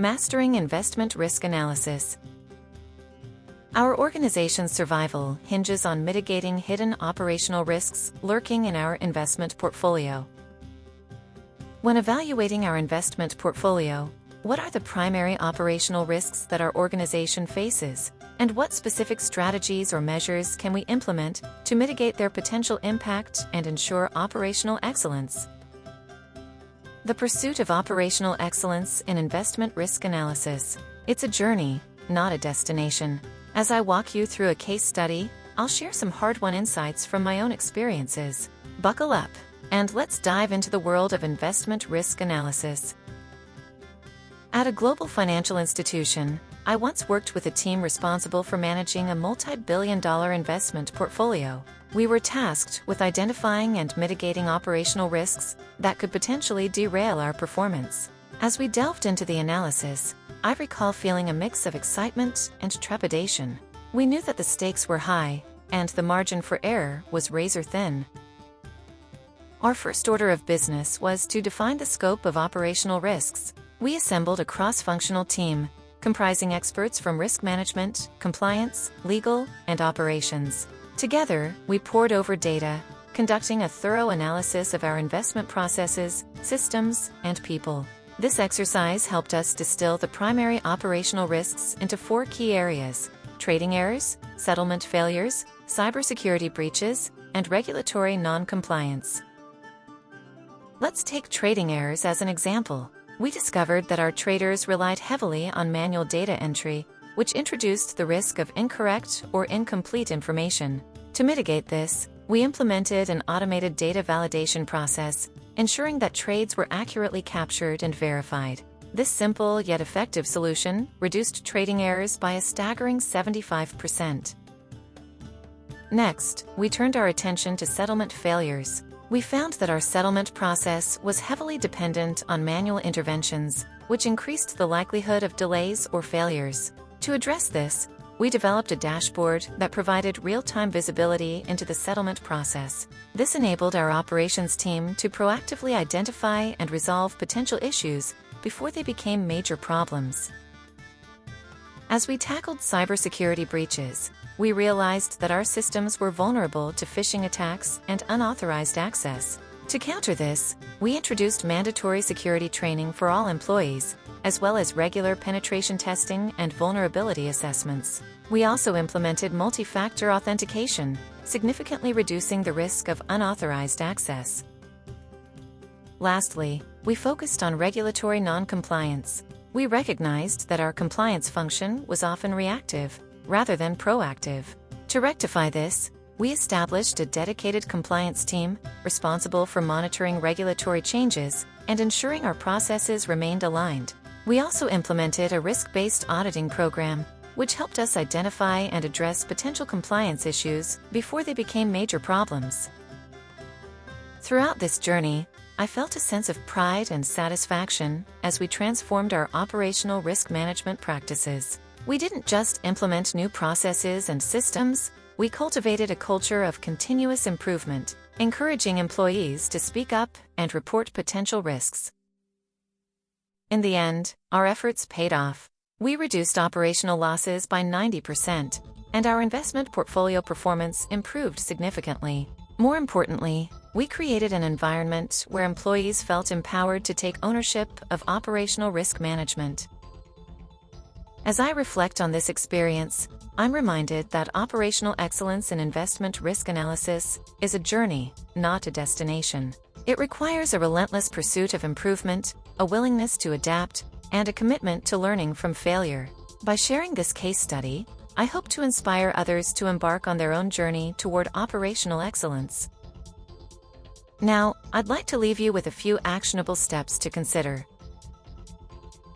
Mastering Investment Risk Analysis. Our organization's survival hinges on mitigating hidden operational risks lurking in our investment portfolio. When evaluating our investment portfolio, what are the primary operational risks that our organization faces, and what specific strategies or measures can we implement to mitigate their potential impact and ensure operational excellence? The pursuit of operational excellence in investment risk analysis. It's a journey, not a destination. As I walk you through a case study, I'll share some hard-won insights from my own experiences. Buckle up, and let's dive into the world of investment risk analysis. At a global financial institution, I once worked with a team responsible for managing a multi-billion-dollar investment portfolio. We were tasked with identifying and mitigating operational risks that could potentially derail our performance. As we delved into the analysis, I recall feeling a mix of excitement and trepidation. We knew that the stakes were high, and the margin for error was razor-thin. Our first order of business was to define the scope of operational risks. We assembled a cross-functional team, comprising experts from risk management, compliance, legal, and operations. Together, we pored over data, conducting a thorough analysis of our investment processes, systems, and people. This exercise helped us distill the primary operational risks into 4 key areas: trading errors, settlement failures, cybersecurity breaches, and regulatory non-compliance. Let's take trading errors as an example. We discovered that our traders relied heavily on manual data entry, which introduced the risk of incorrect or incomplete information. To mitigate this, we implemented an automated data validation process, ensuring that trades were accurately captured and verified. This simple yet effective solution reduced trading errors by a staggering 75%. Next, we turned our attention to settlement failures. We found that our settlement process was heavily dependent on manual interventions, which increased the likelihood of delays or failures. To address this, we developed a dashboard that provided real-time visibility into the settlement process. This enabled our operations team to proactively identify and resolve potential issues before they became major problems. As we tackled cybersecurity breaches, we realized that our systems were vulnerable to phishing attacks and unauthorized access. To counter this, we introduced mandatory security training for all employees, as well as regular penetration testing and vulnerability assessments. We also implemented multi-factor authentication, significantly reducing the risk of unauthorized access. Lastly, we focused on regulatory non-compliance. We recognized that our compliance function was often reactive, rather than proactive. To rectify this, we established a dedicated compliance team responsible for monitoring regulatory changes and ensuring our processes remained aligned. We also implemented a risk-based auditing program, which helped us identify and address potential compliance issues before they became major problems. Throughout this journey, I felt a sense of pride and satisfaction as we transformed our operational risk management practices. We didn't just implement new processes and systems, we cultivated a culture of continuous improvement, encouraging employees to speak up and report potential risks. In the end, our efforts paid off. We reduced operational losses by 90%, and our investment portfolio performance improved significantly. More importantly, we created an environment where employees felt empowered to take ownership of operational risk management. As I reflect on this experience, I'm reminded that operational excellence in investment risk analysis is a journey, not a destination. It requires a relentless pursuit of improvement, a willingness to adapt, and a commitment to learning from failure. By sharing this case study, I hope to inspire others to embark on their own journey toward operational excellence. Now, I'd like to leave you with a few actionable steps to consider.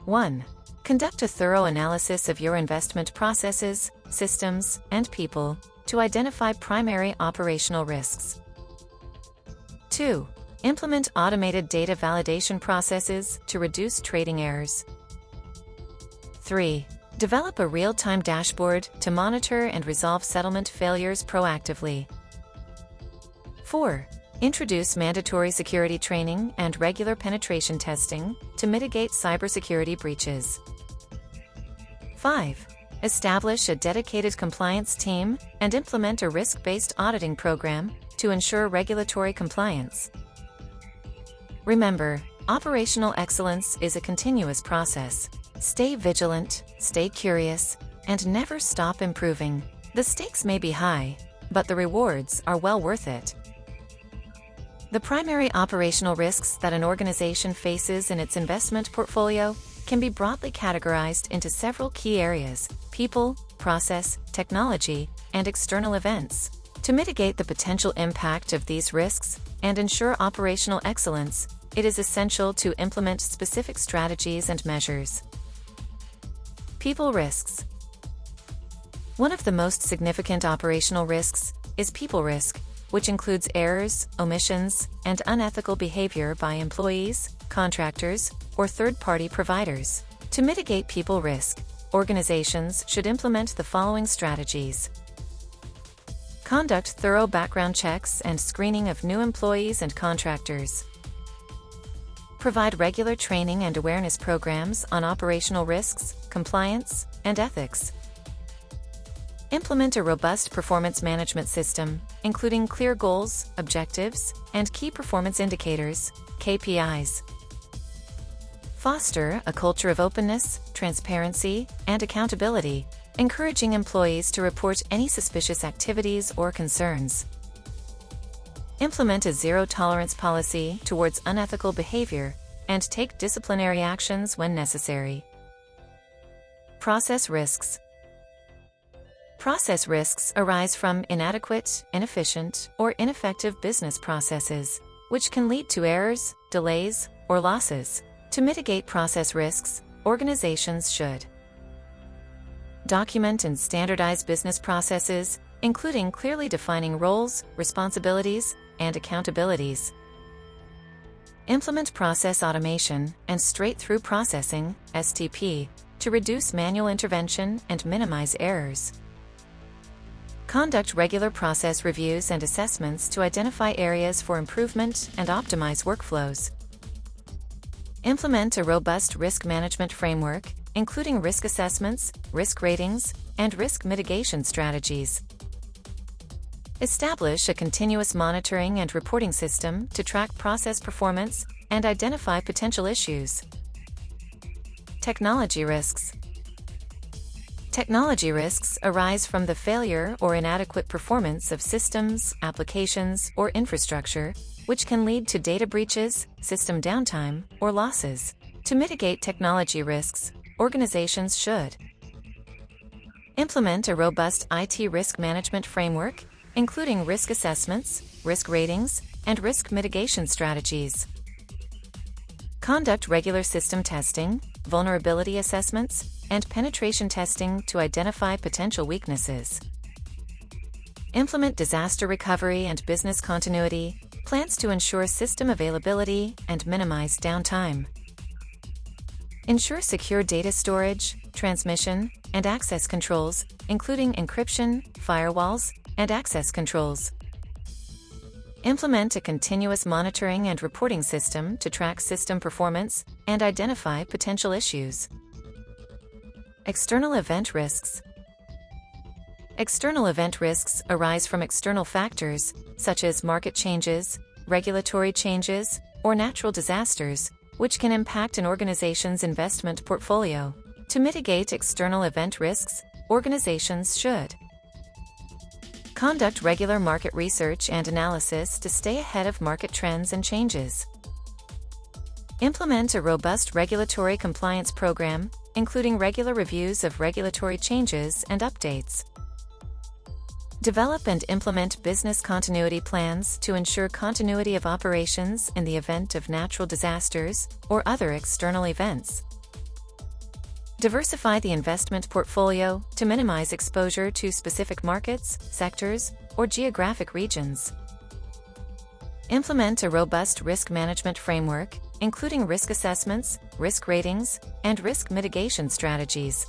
1. Conduct a thorough analysis of your investment processes, systems, and people to identify primary operational risks. 2. Implement automated data validation processes to reduce trading errors. 3. Develop a real-time dashboard to monitor and resolve settlement failures proactively. 4. Introduce mandatory security training and regular penetration testing to mitigate cybersecurity breaches. 5. Establish a dedicated compliance team and implement a risk-based auditing program to ensure regulatory compliance. Remember, operational excellence is a continuous process. Stay vigilant, stay curious, and never stop improving. The stakes may be high, but the rewards are well worth it. The primary operational risks that an organization faces in its investment portfolio can be broadly categorized into several key areas: people, process, technology, and external events. To mitigate the potential impact of these risks and ensure operational excellence, it is essential to implement specific strategies and measures. People risks. One of the most significant operational risks is people risk, which includes errors, omissions, and unethical behavior by employees, contractors, or third-party providers. To mitigate people risk, organizations should implement the following strategies. Conduct thorough background checks and screening of new employees and contractors. Provide regular training and awareness programs on operational risks, compliance, and ethics. Implement a robust performance management system, including clear goals, objectives, and key performance indicators, KPIs. Foster a culture of openness, transparency, and accountability, encouraging employees to report any suspicious activities or concerns. Implement a zero-tolerance policy towards unethical behavior and take disciplinary actions when necessary. Process risks. Process risks arise from inadequate, inefficient, or ineffective business processes, which can lead to errors, delays, or losses. To mitigate process risks, organizations should document and standardize business processes, including clearly defining roles, responsibilities, and accountabilities. Implement process automation and straight-through processing, STP, to reduce manual intervention and minimize errors. Conduct regular process reviews and assessments to identify areas for improvement and optimize workflows. Implement a robust risk management framework, including risk assessments, risk ratings, and risk mitigation strategies. Establish a continuous monitoring and reporting system to track process performance and identify potential issues. Technology risks. Technology risks arise from the failure or inadequate performance of systems, applications, or infrastructure, which can lead to data breaches, system downtime, or losses. To mitigate technology risks, organizations should implement a robust IT risk management framework, including risk assessments, risk ratings, and risk mitigation strategies. Conduct regular system testing, vulnerability assessments, and penetration testing to identify potential weaknesses. Implement disaster recovery and business continuity plans to ensure system availability and minimize downtime. Ensure secure data storage, transmission, and access controls, including encryption, firewalls, and access controls. Implement a continuous monitoring and reporting system to track system performance and identify potential issues. External event risks. External event risks arise from external factors, such as market changes, regulatory changes, or natural disasters, which can impact an organization's investment portfolio. To mitigate external event risks, organizations should conduct regular market research and analysis to stay ahead of market trends and changes. Implement a robust regulatory compliance program, including regular reviews of regulatory changes and updates. Develop and implement business continuity plans to ensure continuity of operations in the event of natural disasters or other external events. Diversify the investment portfolio to minimize exposure to specific markets, sectors, or geographic regions. Implement a robust risk management framework, including risk assessments, risk ratings, and risk mitigation strategies.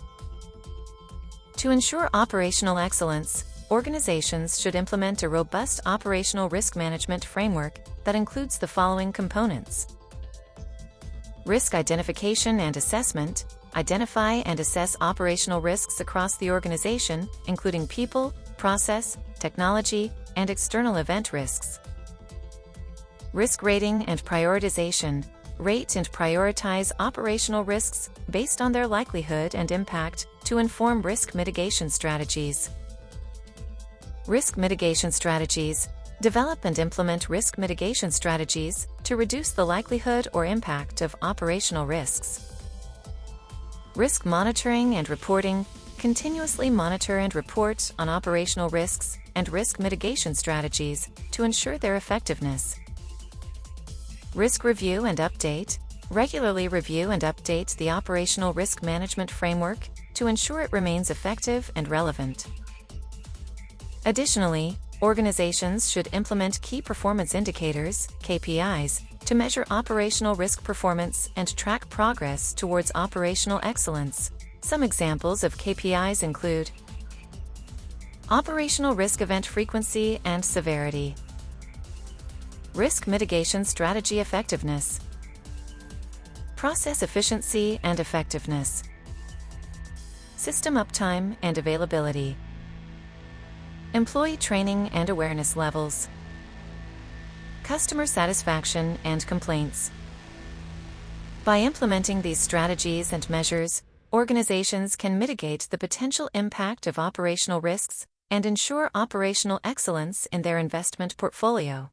To ensure operational excellence, organizations should implement a robust operational risk management framework that includes the following components: risk identification and assessment, identify and assess operational risks across the organization, including people, process, technology, and external event risks. Risk rating and prioritization. Rate and prioritize operational risks based on their likelihood and impact to inform risk mitigation strategies. Risk mitigation strategies. Develop and implement risk mitigation strategies to reduce the likelihood or impact of operational risks. Risk monitoring and reporting. Continuously monitor and report on operational risks and risk mitigation strategies to ensure their effectiveness. Risk review and update. Regularly review and update the operational risk management framework to ensure it remains effective and relevant. Additionally, organizations should implement key performance indicators, KPIs, to measure operational risk performance and track progress towards operational excellence. Some examples of KPIs include operational risk event frequency and severity, risk mitigation strategy effectiveness, process efficiency and effectiveness, system uptime and availability, employee training and awareness levels, customer satisfaction and complaints. By implementing these strategies and measures, organizations can mitigate the potential impact of operational risks and ensure operational excellence in their investment portfolio.